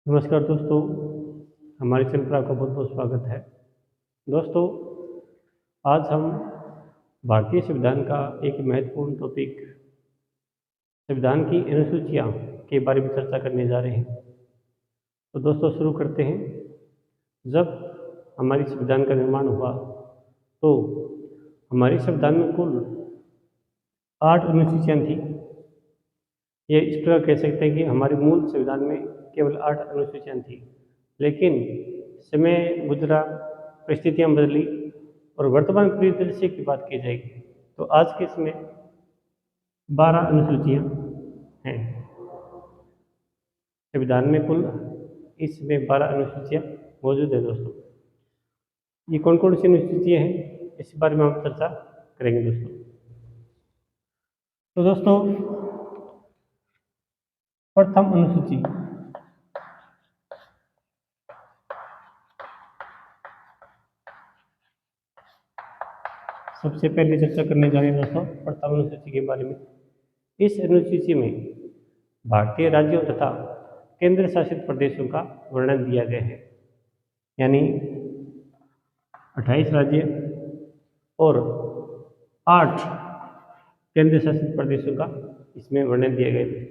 नमस्कार दोस्तों, हमारे चैनल पर आपका बहुत बहुत स्वागत है। दोस्तों, आज हम भारतीय संविधान का एक महत्वपूर्ण टॉपिक संविधान की अनुसूचियाँ के बारे में चर्चा करने जा रहे हैं। तो दोस्तों शुरू करते हैं। जब हमारी संविधान का निर्माण हुआ तो हमारे संविधान में कुल 8 अनुसूचियाँ थी। ये इस प्रकार कह सकते हैं कि हमारे मूल संविधान में केवल 8 अनुसूचियाँ थी, लेकिन समय गुजरा, परिस्थितियाँ बदली और वर्तमान परिदृश्य की बात की जाएगी तो आज के समय 12 अनुसूचियाँ हैं। संविधान में कुल इसमें 12 अनुसूचियाँ मौजूद है। दोस्तों, ये कौन कौन सी अनुसूचियाँ हैं इस बारे में हम चर्चा करेंगे दोस्तों। तो दोस्तों, प्रथम अनुसूची सबसे पहले चर्चा करने जा रहे हैं दोस्तों प्रथम अनुसूची के बारे में। इस अनुसूची में भारतीय राज्यों तथा केंद्र शासित प्रदेशों का वर्णन दिया गया है, यानी 28 राज्य और 8 केंद्र शासित प्रदेशों का इसमें वर्णन दिया गया है।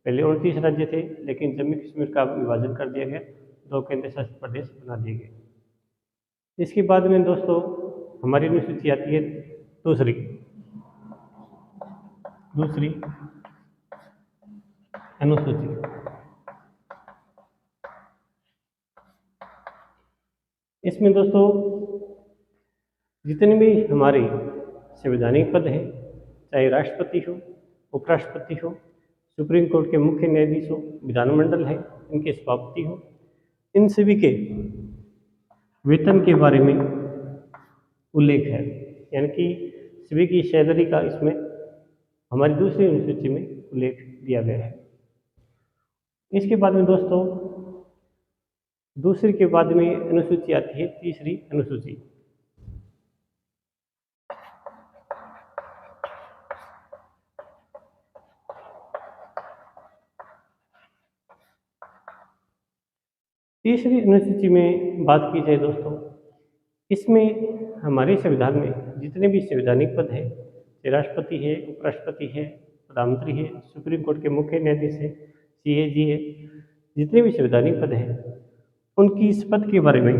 पहले 29 राज्य थे, लेकिन जम्मू कश्मीर का विभाजन कर दिया गया, 2 केंद्र शासित प्रदेश बना दिए गए। इसके बाद में दोस्तों हमारी अनुसूची आती है दूसरी अनुसूची। इसमें दोस्तों जितने भी हमारे संवैधानिक पद हैं, चाहे राष्ट्रपति हो, उपराष्ट्रपति हो, सुप्रीम कोर्ट के मुख्य न्यायाधीश हो, विधानमंडल है, इनके सभापति हो, इन सभी के वेतन के बारे में उल्लेख है, यानी कि सभी की सैलरी का इसमें हमारी दूसरी अनुसूची में उल्लेख दिया गया है। इसके बाद में दोस्तों दूसरी के बाद में अनुसूची आती है तीसरी अनुसूची। तीसरी अनुसूची में बात की जाए दोस्तों, इसमें हमारे संविधान में जितने भी संवैधानिक पद हैं, राष्ट्रपति है, उपराष्ट्रपति है, प्रधानमंत्री है, सुप्रीम कोर्ट के मुख्य न्यायाधीश है, CAG है, जितने भी संवैधानिक पद हैं उनकी इस पद के बारे में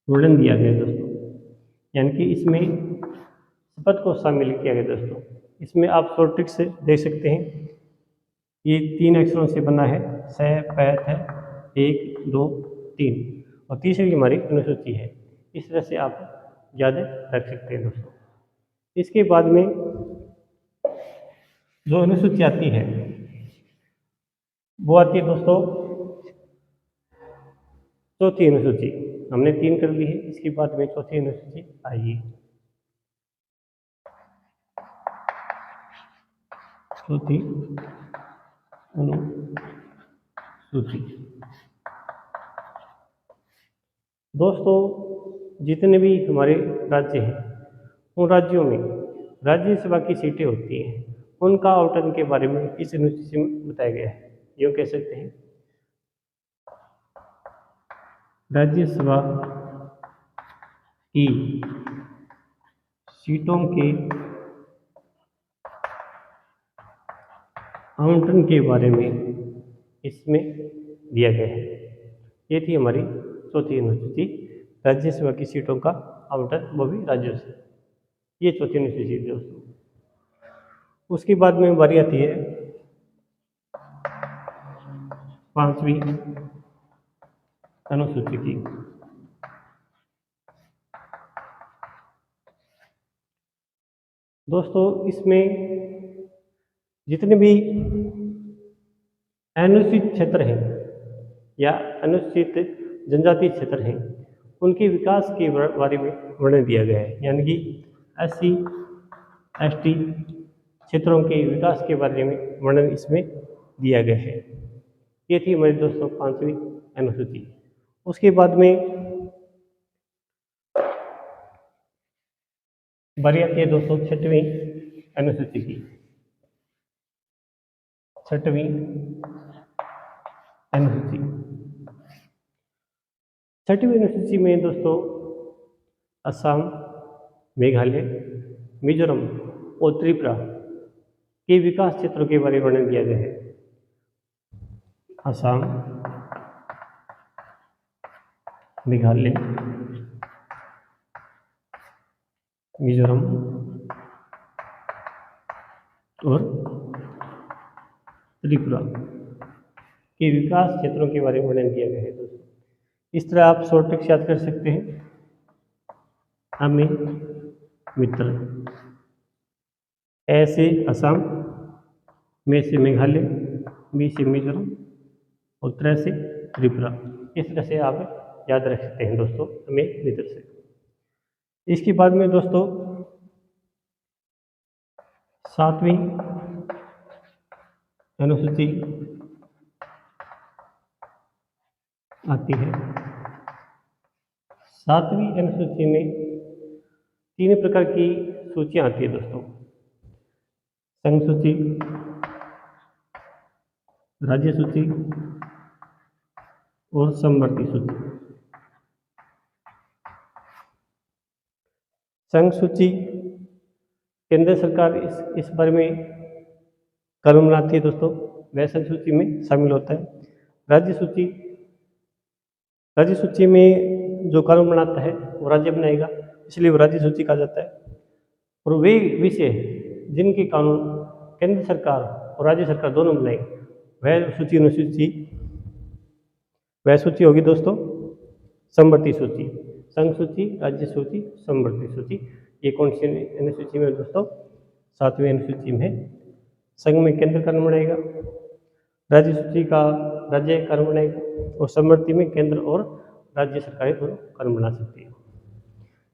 वर्णन दिया गया दोस्तों, यानी कि इसमें शपथ को शामिल किया गया दोस्तों। इसमें आप शॉर्ट ट्रिक से देख सकते हैं, ये 3 अक्षरों से बना है, स प थ 1 2 3 और तीसरी हमारी अनुसूची है। इस तरह से आप याद रख सकते हैं दोस्तों। इसके बाद में जो अनुसूची आती है वो आती है दोस्तों चौथी अनुसूची। हमने 3 कर ली है, इसके बाद में चौथी अनुसूची आएगी। चौथी अनुसूची दोस्तों, जितने भी हमारे राज्य हैं उन राज्यों में राज्यसभा की सीटें होती हैं, उनका आवंटन के बारे में इस अनुसूची में बताया गया है। यूँ कह सकते हैं, राज्यसभा की सीटों के आवंटन के बारे में इसमें दिया गया है। ये थी हमारी चौथी अनुसूची, राज्यसभा की सीटों का आवंटन, वो भी राज्यों से। ये चौथी अनुसूची दोस्तों। उसके बाद में बारी आती है 5वीं अनुसूची की। दोस्तों, इसमें जितने भी अनुसूचित क्षेत्र हैं या अनुसूचित जनजाति क्षेत्र हैं उनके विकास के बारे में वर्णन दिया गया है, यानी कि SC ST क्षेत्रों के विकास के बारे में वर्णन इसमें दिया गया है। ये थी हमारी दोस्तों 5वीं अनुसूची। उसके बाद में बारी आती है दोस्तों 6वीं अनुसूची की। 6वीं अनुसूची। छठवीं अनुसूची में दोस्तों असम, मेघालय, मिजोरम और त्रिपुरा के विकास क्षेत्रों के बारे में वर्णन किया गया है। असम, मेघालय, मिजोरम और त्रिपुरा के विकास क्षेत्रों के बारे में वर्णन किया गया है दोस्तों। इस तरह आप शॉर्ट ट्रिक्स याद कर सकते हैं। हमें मित्र, ए से असम, में से मेघालय, बी से मिजोरम और त्रै से त्रिपुरा। इस तरह से आप याद रख सकते हैं दोस्तों हमें मित्र से। इसके बाद में दोस्तों सातवीं अनुसूची आती है। सातवीं अनुसूची में 3 प्रकार की सूचियां आती है दोस्तों। संघ सूची, राज्य सूची और समवर्ती सूची। संघ सूची केंद्र सरकार इस बारे में कानून बनाती है दोस्तों, वह संघ सूची में शामिल होता है। राज्य सूची में जो कानून बनाता है वो राज्य बनाएगा, इसलिए वो राज्य सूची कहा जाता है। और वे विषय जिनके कानून केंद्र सरकार और राज्य सरकार दोनों बनाएगी वह सूची होगी दोस्तों समवर्ती सूची। संघ सूची, राज्य सूची, समवर्ती सूची। ये कौन सी अनुसूची में दोस्तों? सातवीं अनुसूची में। संघ में केंद्र कानून बनाएगा, राज्य सूची का राज्य कानून बनाएगा और समवर्ती में केंद्र और राज्य सरकारें दोनों कानून बना सकती है।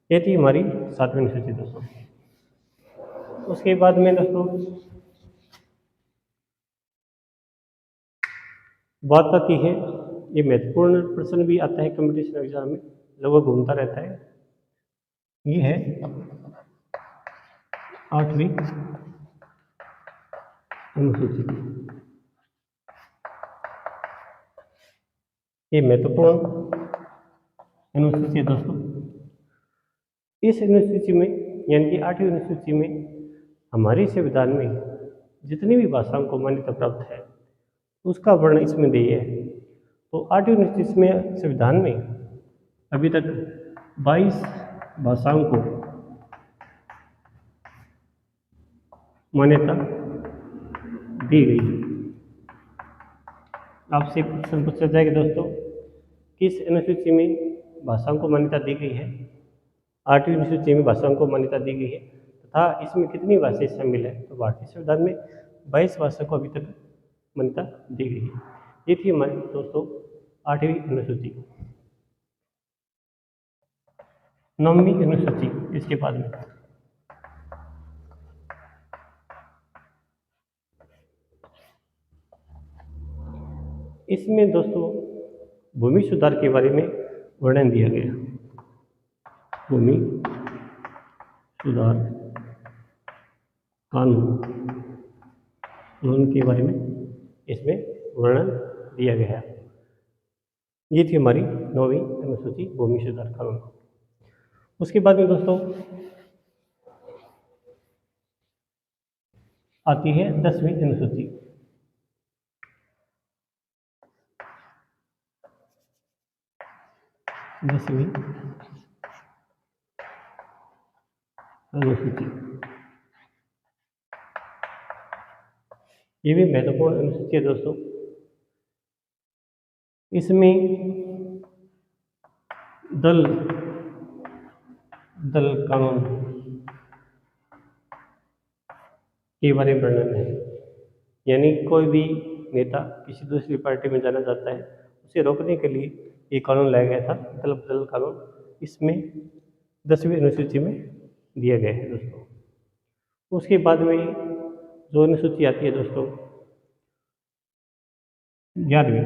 ये थी हमारी सातवीं अनुसूची दोस्तों। उसके बाद में दोस्तों बात आती है, ये महत्वपूर्ण प्रश्न भी आता है कंपटीशन एग्जाम में, लगभग घूमता रहता है। ये है 8वीं अनुसूची। ये महत्वपूर्ण अनुसूची है दोस्तों। इस अनुसूची में यानी कि 8वीं अनुसूची में हमारे संविधान में जितनी भी भाषाओं को मान्यता प्राप्त है उसका वर्णन इसमें दिया है। तो 8वीं अनुसूची में संविधान में अभी तक 22 भाषाओं को मान्यता दी गई है। आपसे प्रश्न पूछा जाएगा दोस्तों, किस अनुसूची में भाषाओं को मान्यता दी गई है? 8वीं अनुसूची में भाषाओं को मान्यता दी गई है तथा इसमें कितनी भाषाएं शामिल है? तो भारतीय संविधान में 22 भाषा को अभी तक मान्यता दी गई है। ये थी हमारी दोस्तों 8वीं अनुसूची। 9वीं अनुसूची इसके बाद में इसमें दोस्तों भूमि सुधार के बारे में वर्णन दिया गया। भूमि सुधार कानून के बारे में इसमें वर्णन दिया गया है। ये थी हमारी 9वीं अनुसूची भूमि सुधार कानून। उसके बाद में दोस्तों आती है 10वीं अनुसूची। 10वीं अनुसूची ये भी महत्वपूर्ण अनुसूची है दोस्तों। इसमें दल कानून के बारे में वर्णन है, यानी कोई भी नेता किसी दूसरी पार्टी में जाना चाहता है उसे रोकने के लिए ये कानून लाया गया था, दल कानून। इसमें 10वीं अनुसूची में दिया गया है दोस्तों। उसके बाद में जो अनुसूची आती है दोस्तों 11वीं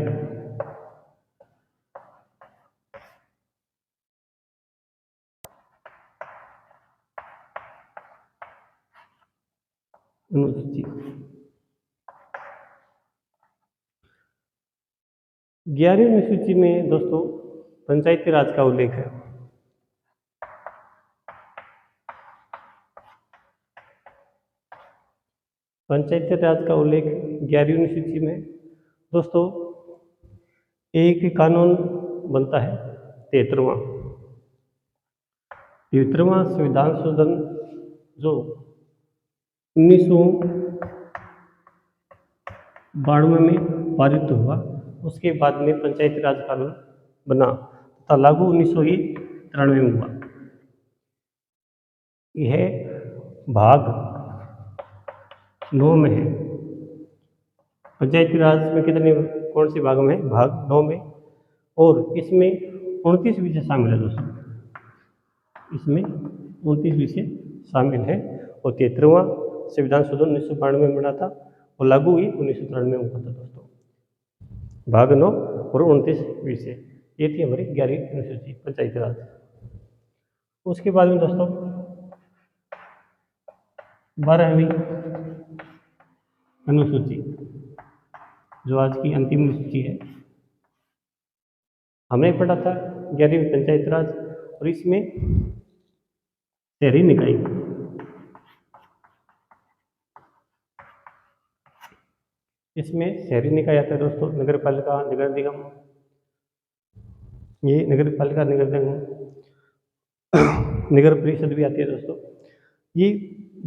अनुसूची। 11वीं अनुसूची में दोस्तों पंचायती राज का उल्लेख है। पंचायती राज का उल्लेख 11वीं अनुसूची में दोस्तों एक कानून बनता है 73वां संविधान संशोधन जो 1992 में पारित हुआ, उसके बाद में पंचायती राज कानून बना तथा लागू 1993 में हुआ। यह भाग 9 में है। पंचायती राज में कितने कौन से भाग में? भाग 9 में। और इसमें 29 विषय शामिल है दोस्तों, इसमें 29 विषय शामिल है। और 73वां संविधान संशोधन 1992 में बना था और लागू हुई 1993 में हुआ था दोस्तों। भाग 9 और 29 विषय, ये थी हमारी 11वीं अनुसूची पंचायती राज। उसके बाद में दोस्तों 12वीं अनुसूची जो आज की अंतिम अनुसूची है, हमने पढ़ा था 11वीं पंचायती राज, और इसमें शहरी निकाय, इसमें शहरी निकाय आता है दोस्तों, नगर पालिका, नगर निगम, ये नगर पालिका, नगर निगम, नगर परिषद भी आती है दोस्तों। ये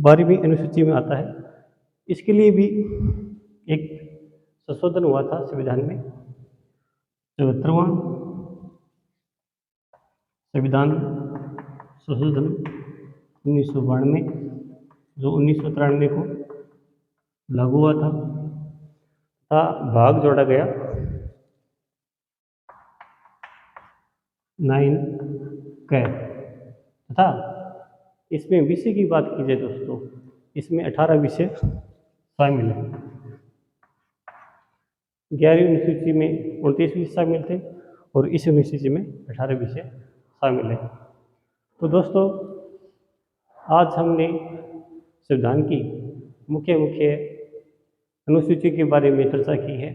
12वीं अनुसूची में आता है। इसके लिए भी एक संशोधन हुआ था संविधान में, 74वां संविधान संशोधन 1992 जो 1993 को लागू हुआ था भाग जोड़ा गया 9 क तथा इसमें विषय की बात की जाए दोस्तों, इसमें 18 विषय शामिल है। 11वीं अनुसूची में 29 विषय शामिल थे और इस अनुसूची में 18 विषय शामिल है। तो दोस्तों आज हमने संविधान की मुख्य अनुसूची के बारे में चर्चा की है।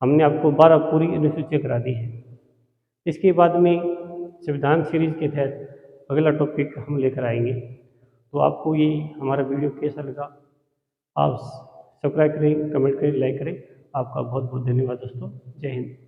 हमने आपको 12 पूरी अनुसूचियाँ करा दी है। इसके बाद में संविधान सीरीज के तहत अगला टॉपिक हम लेकर आएंगे। तो आपको ये हमारा वीडियो कैसा लगा, आप सब्सक्राइब करें, कमेंट करें, लाइक करें। आपका बहुत बहुत धन्यवाद दोस्तों। जय हिंद।